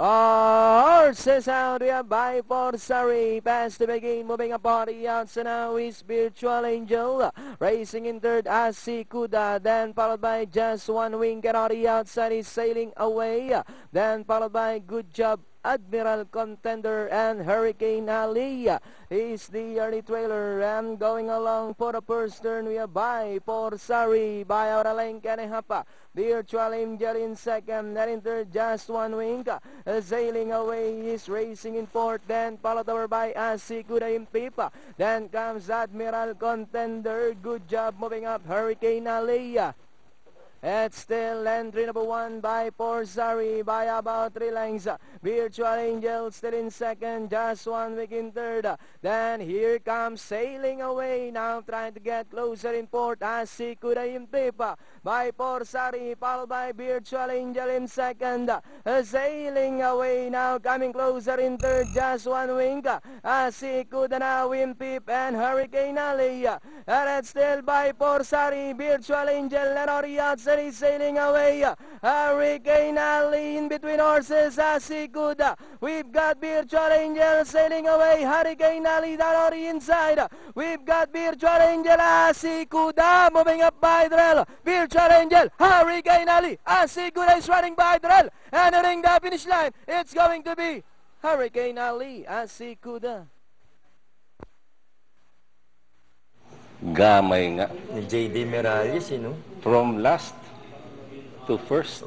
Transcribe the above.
Horses out here by Forsari. Pass to begin, moving up on the outside now is Virtual Angel. Racing in third as Kuda. Then followed by Just One Wing. Get on the outside is sailing away. Then followed by Good Job Admiral Contender and Hurricane Ali is the early trailer, and going along for the first turn we are by Forsari, by Auraling Kanehapa, Virtual Angel in second, and in third Just One Wing, sailing away is racing in fourth, then followed over by Asikuda in Pipa, then comes Admiral Contender, Good Job moving up, Hurricane Ali. It's still entry number 1 by Forsari by about 3 lengths. Virtual Angel still in second, Just One Wing in third. Then here comes sailing away, now trying to get closer in fourth. Asikuda in Pipa by Forsari, followed by Virtual Angel in second. Sailing away now, coming closer in third, Just One Wing. Asikuda now in Pip and Hurricane Ali. And it's still by Forsari, Virtual Angel and Oriats is sailing away. Hurricane Ali in between horses. Asikuda. We've got Virtual Angel sailing away. Hurricane Ali down on the inside. We've got Virtual Angel. Asikuda moving up by Drell. Virtual Angel. Hurricane Ali. Asikuda is running by Drell. Entering the finish line. It's going to be Hurricane Ali. Asikuda. Gamay nga. Ni J.D. Merales, From last to first.